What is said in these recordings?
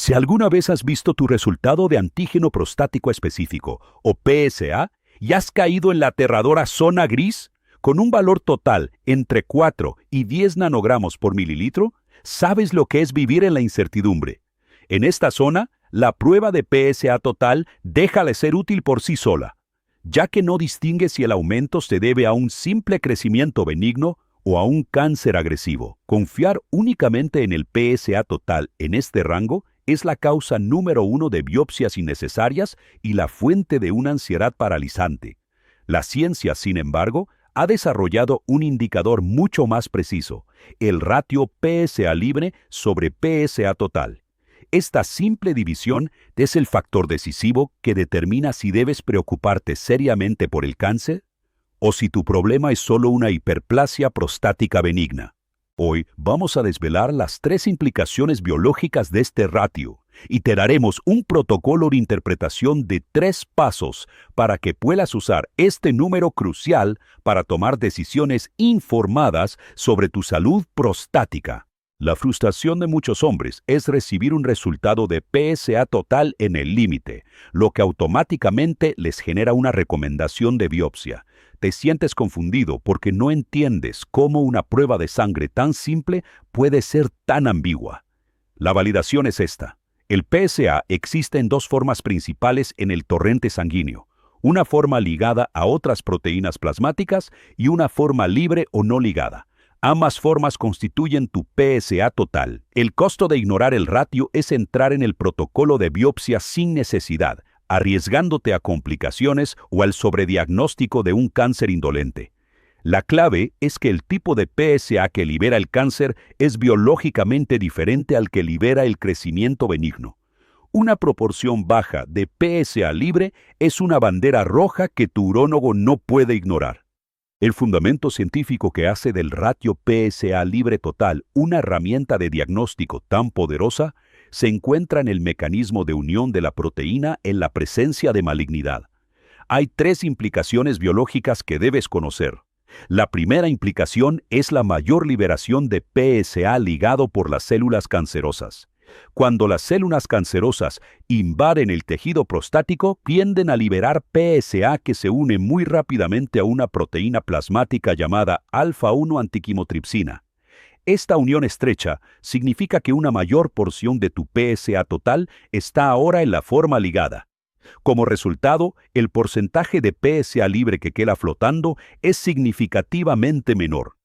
Si alguna vez has visto tu resultado de antígeno prostático específico, o PSA, y has caído en la aterradora zona gris, con un valor total entre 4 y 10 nanogramos por mililitro, sabes lo que es vivir en la incertidumbre. En esta zona, la prueba de PSA total deja de ser útil por sí sola, ya que no distingue si el aumento se debe a un simple crecimiento benigno o a un cáncer agresivo. Confiar únicamente en el PSA total en este rango es la causa número 1 de biopsias innecesarias y la fuente de una ansiedad paralizante. La ciencia, sin embargo, ha desarrollado un indicador mucho más preciso, el ratio PSA libre sobre PSA total. Esta simple división es el factor decisivo que determina si debes preocuparte seriamente por el cáncer o si tu problema es solo una hiperplasia prostática benigna. Hoy vamos a desvelar las 3 implicaciones biológicas de este ratio y te daremos un protocolo de interpretación de 3 pasos para que puedas usar este número crucial para tomar decisiones informadas sobre tu salud prostática. La frustración de muchos hombres es recibir un resultado de PSA total en el límite, lo que automáticamente les genera una recomendación de biopsia. Te sientes confundido porque no entiendes cómo una prueba de sangre tan simple puede ser tan ambigua. La validación es esta. El PSA existe en 2 formas principales en el torrente sanguíneo, una forma ligada a otras proteínas plasmáticas y una forma libre o no ligada. Ambas formas constituyen tu PSA total. El costo de ignorar el ratio es entrar en el protocolo de biopsia sin necesidad, arriesgándote a complicaciones o al sobrediagnóstico de un cáncer indolente. La clave es que el tipo de PSA que libera el cáncer es biológicamente diferente al que libera el crecimiento benigno. Una proporción baja de PSA libre es una bandera roja que tu urólogo no puede ignorar. El fundamento científico que hace del ratio PSA libre total una herramienta de diagnóstico tan poderosa se encuentra en el mecanismo de unión de la proteína en la presencia de malignidad. Hay 3 implicaciones biológicas que debes conocer. La primera implicación es la mayor liberación de PSA ligado por las células cancerosas. Cuando las células cancerosas invaden el tejido prostático, tienden a liberar PSA que se une muy rápidamente a una proteína plasmática llamada alfa-1 antiquimotripsina. Esta unión estrecha significa que una mayor porción de tu PSA total está ahora en la forma ligada. Como resultado, el porcentaje de PSA libre que queda flotando es significativamente menor.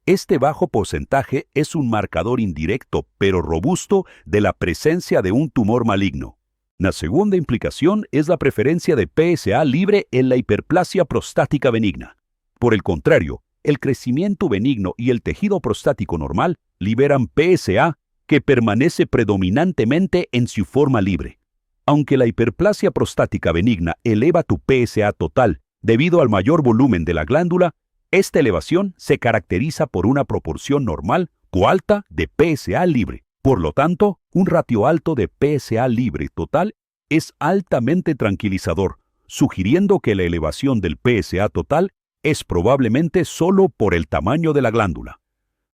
Este bajo porcentaje es un marcador indirecto, pero robusto, de la presencia de un tumor maligno. La segunda implicación es la preferencia de PSA libre en la hiperplasia prostática benigna. Por el contrario, el crecimiento benigno y el tejido prostático normal liberan PSA que permanece predominantemente en su forma libre. Aunque la hiperplasia prostática benigna eleva tu PSA total debido al mayor volumen de la glándula, esta elevación se caracteriza por una proporción normal o alta de PSA libre. Por lo tanto, un ratio alto de PSA libre total es altamente tranquilizador, sugiriendo que la elevación del PSA total es probablemente solo por el tamaño de la glándula.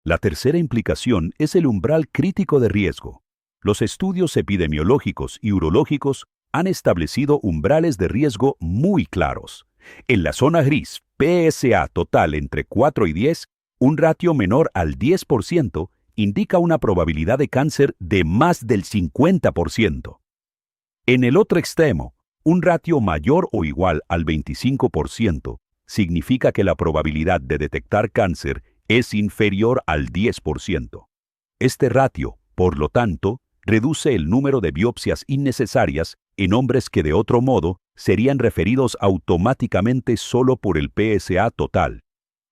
La tercera implicación es el umbral crítico de riesgo. Los estudios epidemiológicos y urológicos han establecido umbrales de riesgo muy claros. En la zona gris, PSA total entre 4 y 10, un ratio menor al 10% indica una probabilidad de cáncer de más del 50%. En el otro extremo, un ratio mayor o igual al 25% significa que la probabilidad de detectar cáncer es inferior al 10%. Este ratio, por lo tanto, reduce el número de biopsias innecesarias en hombres que de otro modo serían referidos automáticamente solo por el PSA total.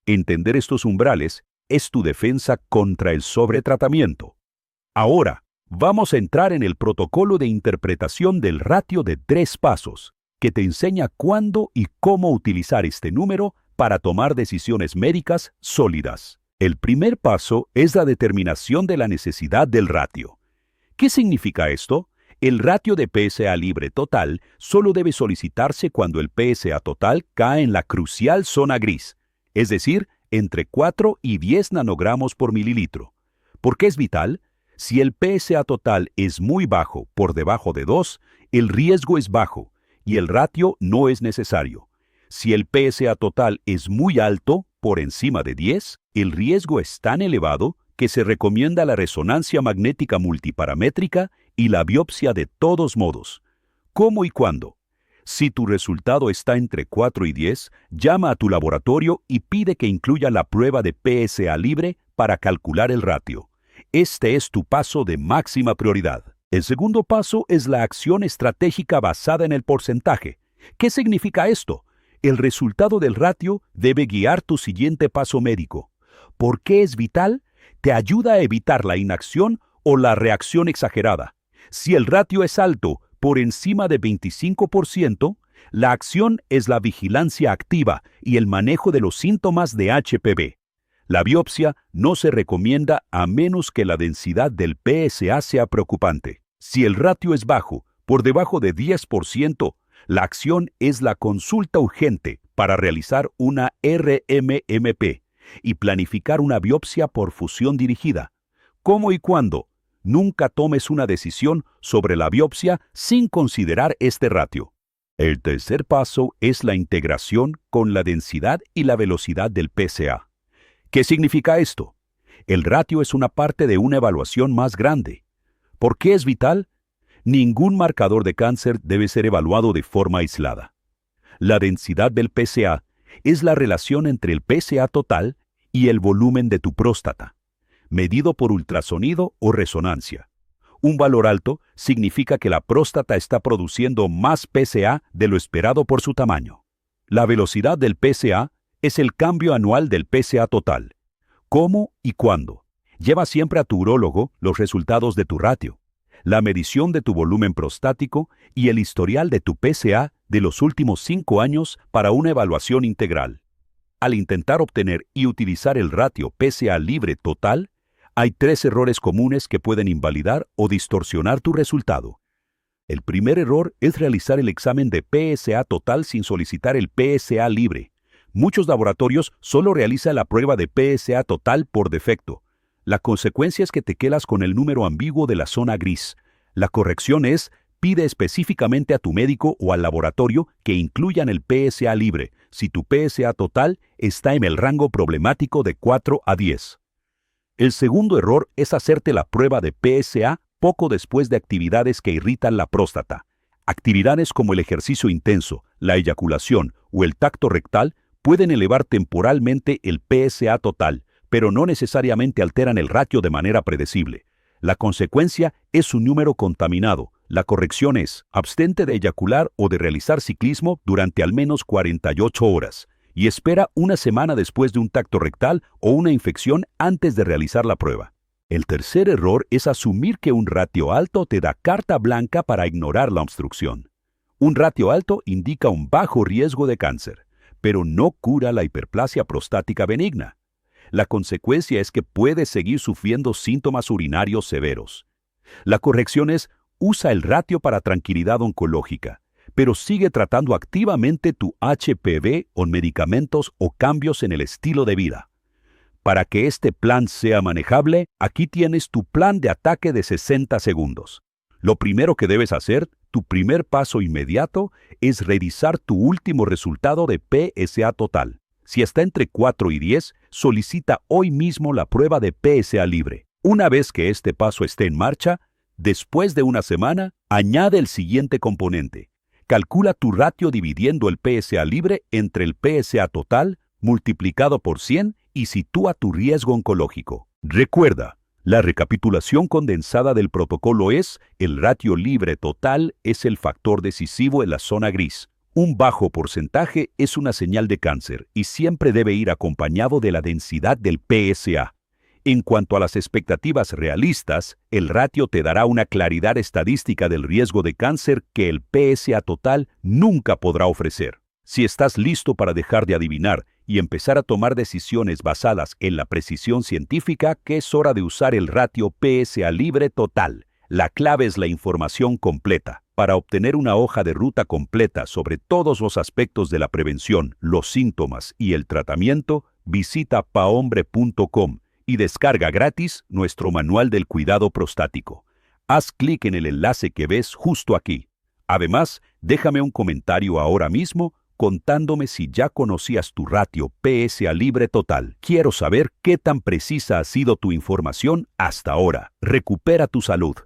Entender estos umbrales es tu defensa contra el sobretratamiento. Ahora, vamos a entrar en el protocolo de interpretación del ratio de 3 pasos, que te enseña cuándo y cómo utilizar este número para tomar decisiones médicas sólidas. El primer paso es la determinación de la necesidad del ratio. ¿Qué significa esto? El ratio de PSA libre total solo debe solicitarse cuando el PSA total cae en la crucial zona gris, es decir, entre 4 y 10 nanogramos por mililitro. ¿Por qué es vital? Si el PSA total es muy bajo, por debajo de 2, el riesgo es bajo y el ratio no es necesario. Si el PSA total es muy alto, por encima de 10, el riesgo es tan elevado que se recomienda la resonancia magnética multiparamétrica y la biopsia de todos modos. ¿Cómo y cuándo? Si tu resultado está entre 4 y 10, llama a tu laboratorio y pide que incluya la prueba de PSA libre para calcular el ratio. Este es tu paso de máxima prioridad. El segundo paso es la acción estratégica basada en el porcentaje. ¿Qué significa esto? El resultado del ratio debe guiar tu siguiente paso médico. ¿Por qué es vital? Te ayuda a evitar la inacción o la reacción exagerada. Si el ratio es alto, por encima de 25%, la acción es la vigilancia activa y el manejo de los síntomas de HPV. La biopsia no se recomienda a menos que la densidad del PSA sea preocupante. Si el ratio es bajo, por debajo de 10%, la acción es la consulta urgente para realizar una RMMP y planificar una biopsia por fusión dirigida. ¿Cómo y cuándo? Nunca tomes una decisión sobre la biopsia sin considerar este ratio. El tercer paso es la integración con la densidad y la velocidad del PSA. ¿Qué significa esto? El ratio es una parte de una evaluación más grande. ¿Por qué es vital? Ningún marcador de cáncer debe ser evaluado de forma aislada. La densidad del PSA es la relación entre el PSA total y el volumen de tu próstata, medido por ultrasonido o resonancia. Un valor alto significa que la próstata está produciendo más PSA de lo esperado por su tamaño. La velocidad del PSA es el cambio anual del PSA total. ¿Cómo y cuándo? Lleva siempre a tu urólogo los resultados de tu ratio, la medición de tu volumen prostático y el historial de tu PSA de los últimos 5 años para una evaluación integral. Al intentar obtener y utilizar el ratio PSA libre total, hay 3 errores comunes que pueden invalidar o distorsionar tu resultado. El primer error es realizar el examen de PSA total sin solicitar el PSA libre. Muchos laboratorios solo realizan la prueba de PSA total por defecto. La consecuencia es que te quedas con el número ambiguo de la zona gris. La corrección es: pide específicamente a tu médico o al laboratorio que incluyan el PSA libre si tu PSA total está en el rango problemático de 4 a 10. El segundo error es hacerte la prueba de PSA poco después de actividades que irritan la próstata. Actividades como el ejercicio intenso, la eyaculación o el tacto rectal pueden elevar temporalmente el PSA total, pero no necesariamente alteran el ratio de manera predecible. La consecuencia es un número contaminado. La corrección es: abstente de eyacular o de realizar ciclismo durante al menos 48 horas y espera una semana después de un tacto rectal o una infección antes de realizar la prueba. El tercer error es asumir que un ratio alto te da carta blanca para ignorar la obstrucción. Un ratio alto indica un bajo riesgo de cáncer, pero no cura la hiperplasia prostática benigna. La consecuencia es que puedes seguir sufriendo síntomas urinarios severos. La corrección es: usa el ratio para tranquilidad oncológica, pero sigue tratando activamente tu HPV con medicamentos o cambios en el estilo de vida. Para que este plan sea manejable, aquí tienes tu plan de ataque de 60 segundos. Lo primero que debes hacer, tu primer paso inmediato, es revisar tu último resultado de PSA total. Si está entre 4 y 10, solicita hoy mismo la prueba de PSA libre. Una vez que este paso esté en marcha, después de una semana, añade el siguiente componente. Calcula tu ratio dividiendo el PSA libre entre el PSA total multiplicado por 100 y sitúa tu riesgo oncológico. Recuerda, la recapitulación condensada del protocolo es: el ratio libre total es el factor decisivo en la zona gris. Un bajo porcentaje es una señal de cáncer y siempre debe ir acompañado de la densidad del PSA. En cuanto a las expectativas realistas, el ratio te dará una claridad estadística del riesgo de cáncer que el PSA total nunca podrá ofrecer. Si estás listo para dejar de adivinar y empezar a tomar decisiones basadas en la precisión científica, que es hora de usar el ratio PSA libre total. La clave es la información completa. Para obtener una hoja de ruta completa sobre todos los aspectos de la prevención, los síntomas y el tratamiento, visita pahombre.com y descarga gratis nuestro manual del cuidado prostático. Haz clic en el enlace que ves justo aquí. Además, déjame un comentario ahora mismo contándome si ya conocías tu ratio PSA libre total. Quiero saber qué tan precisa ha sido tu información hasta ahora. Recupera tu salud.